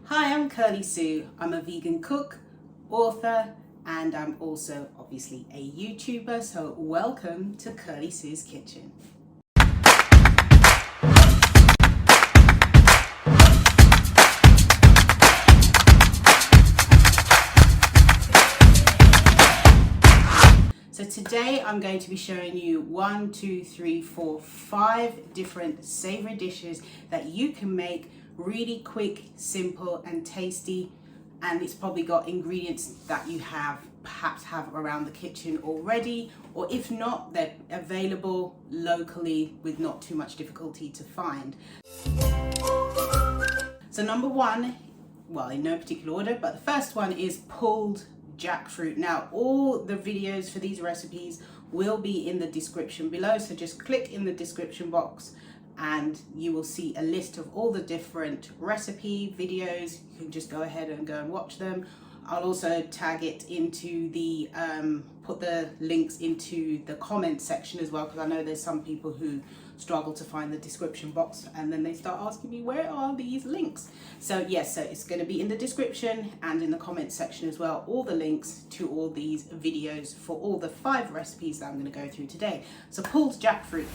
Hi, I'm Curly Sue. I'm a vegan cook, author, and I'm also obviously a YouTuber, so welcome to Curly Sue's Kitchen. So today I'm going to be showing you 5 different savory dishes that you can make really quick, simple and tasty, and it's probably got ingredients that you perhaps have around the kitchen already, or if not, they're available locally with not too much difficulty to find. So number one, well, in no particular order, but the first one is pulled jackfruit. Now all the videos for these recipes will be in the description below, so just click in the description box and you will see a list of all the different recipe videos. You can just go ahead and go and watch them. I'll also tag it into the put the links into the comment section as well, because I know there's some people who struggle to find the description box and then they start asking me, where are these links? So yes, so it's going to be in the description and in the comment section as well, all the links to all these videos for all the 5 recipes that I'm going to go through today. So pulled jackfruit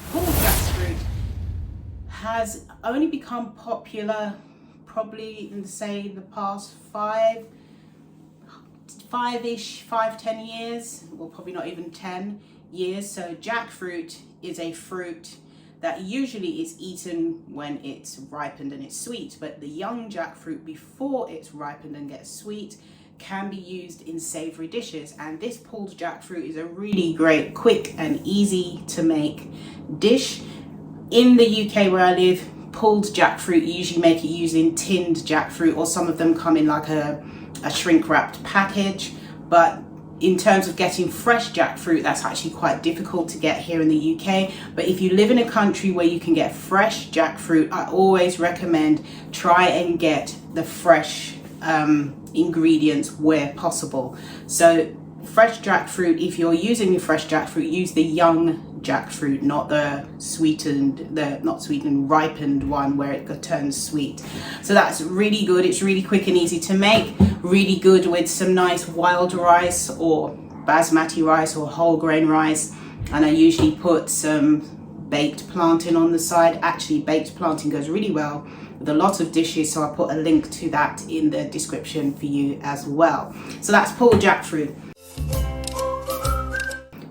has only become popular probably in, say, the past 10 years, or probably not even 10 years. So jackfruit is a fruit that usually is eaten when it's ripened and it's sweet, but the young jackfruit before it's ripened and gets sweet can be used in savory dishes, and this pulled jackfruit is a really great, quick and easy to make dish. In the UK where I live, pulled jackfruit, you usually make it using tinned jackfruit, or some of them come in like a shrink wrapped package. But in terms of getting fresh jackfruit, that's actually quite difficult to get here in the UK. But if you live in a country where you can get fresh jackfruit, I always recommend try and get the fresh ingredients where possible. So fresh jackfruit, if you're using the fresh jackfruit, use the young jackfruit, not the ripened one where it turns sweet. So that's really good. It's really quick and easy to make, really good with some nice wild rice or basmati rice or whole grain rice. And I usually put some baked plantain on the side. Actually, baked plantain goes really well with a lot of dishes, so I'll put a link to that in the description for you as well. So that's pulled jackfruit.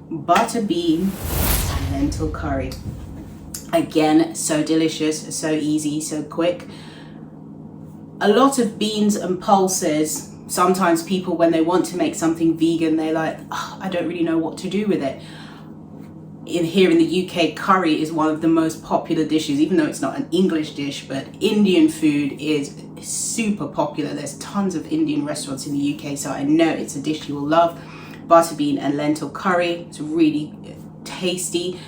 Butter bean and lentil curry. Again, so delicious, so easy, so quick. A lot of beans and pulses, sometimes people, when they want to make something vegan, they're like, oh, I don't really know what to do with it. Here in the UK, curry is one of the most popular dishes, even though it's not an English dish, but Indian food is super popular. There's tons of Indian restaurants in the UK, so I know it's a dish you will love. Butter bean and lentil curry, it's really tasty.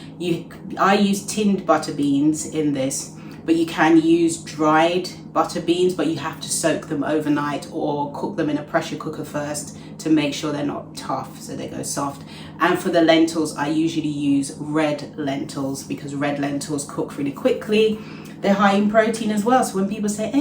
I use tinned butter beans in this, but you can use dried butter beans, but you have to soak them overnight or cook them in a pressure cooker first to make sure they're not tough, so they go soft. And for the lentils, I usually use red lentils because red lentils cook really quickly. They're high in protein as well, so when people say,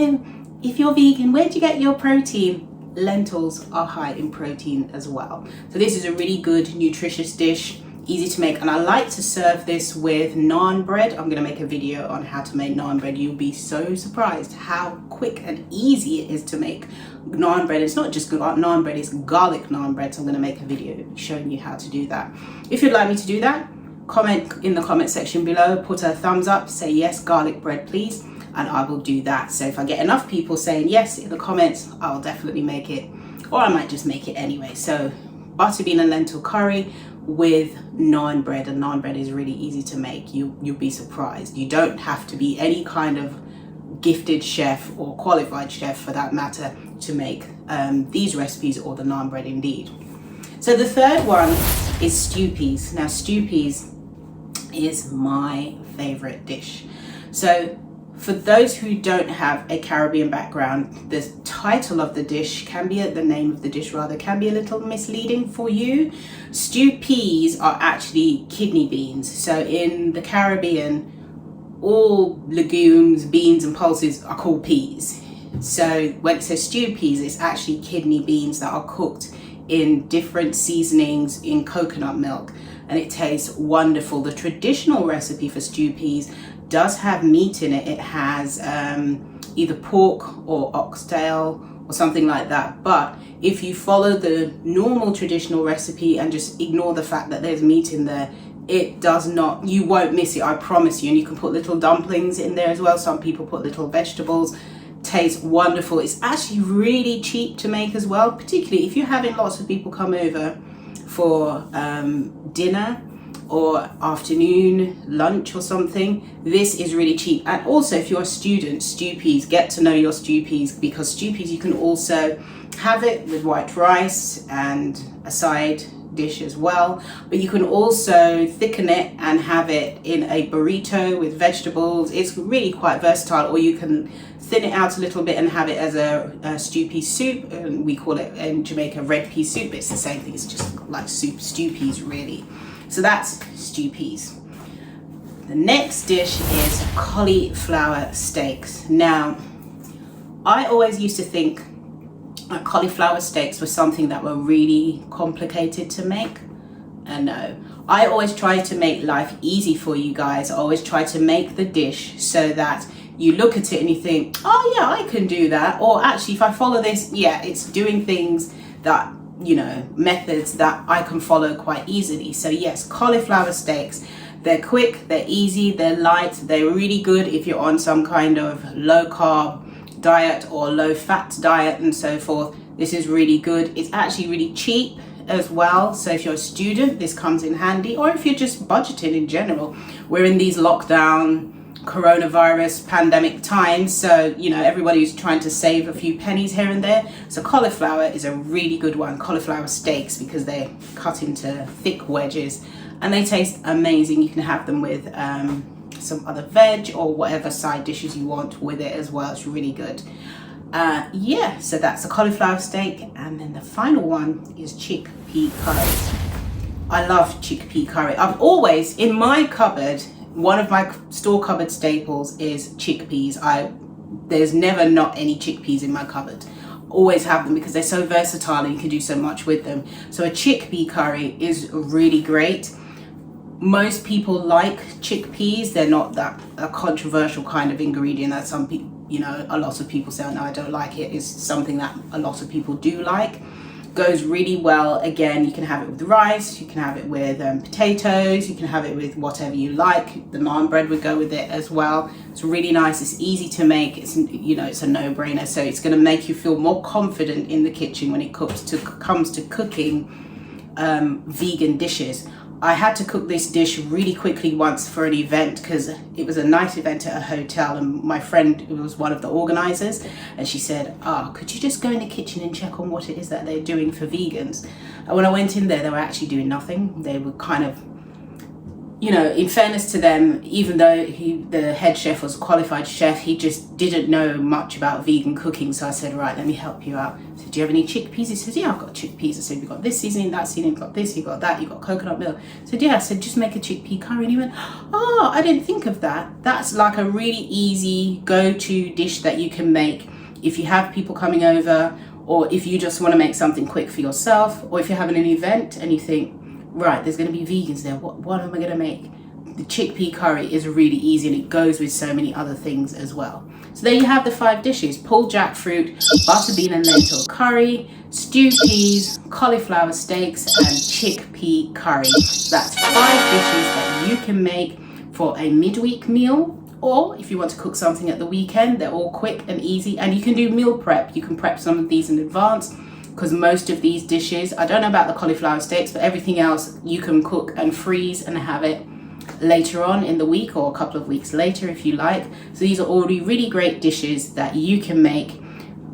if you're vegan, where'd you get your protein? Lentils are high in protein as well. So this is a really good, nutritious dish, easy to make, and I like to serve this with naan bread. I'm going to make a video on how to make naan bread. You'll be so surprised how quick and easy it is to make naan bread. It's not just naan bread, it's garlic naan bread, so I'm going to make a video showing you how to do that. If you'd like me to do that, comment in the comment section below, put a thumbs up, say yes, garlic bread please, and I will do that. So if I get enough people saying yes in the comments, I'll definitely make it, or I might just make it anyway. So butter bean and lentil curry with naan bread, and naan bread is really easy to make. You'll be surprised. You don't have to be any kind of gifted chef or qualified chef for that matter to make these recipes, or the naan bread indeed. So the third one is stew peas. Now stew peas is my favorite dish. So for those who don't have a Caribbean background, the title of the dish can be, the name of the dish rather, can be a little misleading for you. Stew peas are actually kidney beans. So in the Caribbean, all legumes, beans and pulses are called peas. So when it says stew peas, it's actually kidney beans that are cooked in different seasonings in coconut milk, and it tastes wonderful. The traditional recipe for stew peas does have meat in it. It has either pork or oxtail or something like that. But if you follow the normal traditional recipe and just ignore the fact that there's meat in there, it does not, you won't miss it, I promise you. And you can put little dumplings in there as well. Some people put little vegetables. Tastes wonderful. It's actually really cheap to make as well, particularly if you're having lots of people come over for dinner or afternoon lunch or something. This is really cheap. And also if you're a student, stew peas, get to know your stew peas, because stew peas you can also have it with white rice and a side dish as well, but you can also thicken it and have it in a burrito with vegetables. It's really quite versatile. Or you can thin it out a little bit and have it as a stew pea soup, and we call it in Jamaica red pea soup. It's the same thing, it's just like soup, stew peas really. So that's stew peas. The next dish is cauliflower steaks. Now, I always used to think that cauliflower steaks were something that were really complicated to make. And no, I always try to make life easy for you guys. I always try to make the dish so that you look at it and you think, oh yeah, I can do that. Or actually, if I follow this, yeah, it's doing things that, you know, methods that I can follow quite easily. So yes, cauliflower steaks, they're quick, they're easy, they're light, they're really good if you're on some kind of low carb diet or low fat diet and so forth. This is really good. It's actually really cheap as well. So if you're a student, this comes in handy, or if you're just budgeting in general. We're in these lockdown, coronavirus, pandemic times, so you know, everybody's trying to save a few pennies here and there. So cauliflower is a really good one. Cauliflower steaks, because they're cut into thick wedges and they taste amazing. You can have them with some other veg or whatever side dishes you want with it as well. It's really good. Yeah, so that's the cauliflower steak. And then the final one is chickpea curry. I love chickpea curry. I've always, in my cupboard, one of my store cupboard staples is chickpeas. There's never not any chickpeas in my cupboard. Always have them because they're so versatile and you can do so much with them. So a chickpea curry is really great. Most people like chickpeas. They're not that a controversial kind of ingredient that some people, you know, a lot of people say, oh, no, I don't like it. It's something that a lot of people do like. Goes really well. Again, you can have it with rice, you can have it with potatoes, you can have it with whatever you like. The naan bread would go with it as well. It's really nice. It's easy to make. It's, you know, it's a no-brainer. So it's going to make you feel more confident in the kitchen when it comes to cooking vegan dishes. I had to cook this dish really quickly once for an event, because it was a night event at a hotel, and my friend was one of the organizers, and she said, could you just go in the kitchen and check on what it is that they're doing for vegans? And when I went in there, they were actually doing nothing. They were kind of, you know, in fairness to them, even though the head chef was a qualified chef, he just didn't know much about vegan cooking. So I said, right, let me help you out. I said, do you have any chickpeas? He said, yeah, I've got chickpeas. I said, we've got this seasoning, that seasoning, you've got this, you've got that, you've got coconut milk. I said, yeah. I said, just make a chickpea curry. And he went, oh, I didn't think of that. That's like a really easy go-to dish that you can make if you have people coming over, or if you just want to make something quick for yourself, or if you're having an event and you think, right, there's going to be vegans there, what am I going to make? The chickpea curry is really easy, and it goes with so many other things as well. So there you have the 5 dishes: pulled jackfruit, butter bean and lentil curry, stew peas, cauliflower steaks, and chickpea curry. So that's 5 dishes that you can make for a midweek meal, or if you want to cook something at the weekend. They're all quick and easy, and you can do meal prep. You can prep some of these in advance, because most of these dishes, I don't know about the cauliflower steaks, but everything else you can cook and freeze and have it later on in the week, or a couple of weeks later if you like. So these are already really great dishes that you can make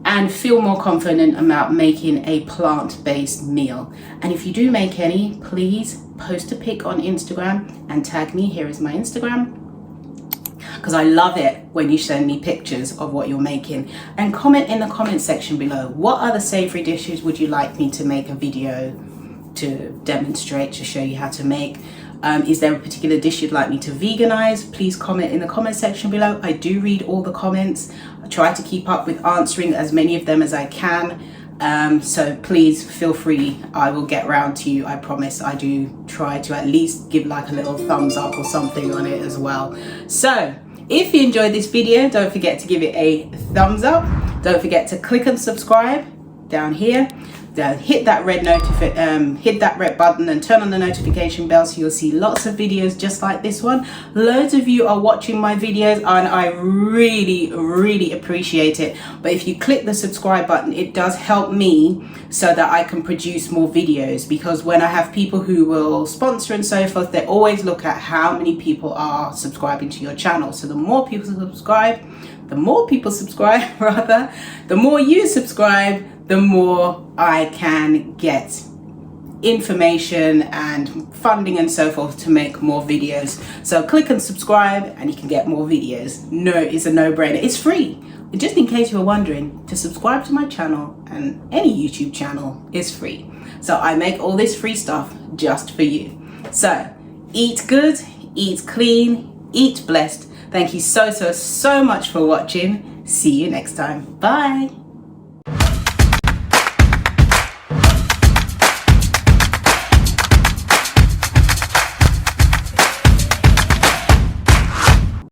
and feel more confident about making a plant-based meal. And if you do make any, please post a pic on Instagram and tag me. Here is my Instagram, because I love it when you send me pictures of what you're making. And comment in the comment section below, what other savory dishes would you like me to make a video to demonstrate, to show you how to make? Is there a particular dish you'd like me to veganize? Please comment in the comment section below. I do read all the comments. I try to keep up with answering as many of them as I can. So please feel free. I will get round to you. I promise. I do try to at least give like a little thumbs up or something on it as well. So if you enjoyed this video, don't forget to give it a thumbs up. Don't forget to click and subscribe down here. Hit that red button and turn on the notification bell so you'll see lots of videos just like this one. Loads of you are watching my videos and I really appreciate it. But if you click the subscribe button, it does help me so that I can produce more videos, because when I have people who will sponsor and so forth, they always look at how many people are subscribing to your channel. So the more people subscribe rather, the more you subscribe, the more I can get information and funding and so forth to make more videos. So click and subscribe and you can get more videos. No, it's a no-brainer. It's free. Just in case you were wondering, to subscribe to my channel and any YouTube channel is free. So I make all this free stuff just for you. So eat good, eat clean, eat blessed. Thank you so much for watching. See you next time. Bye.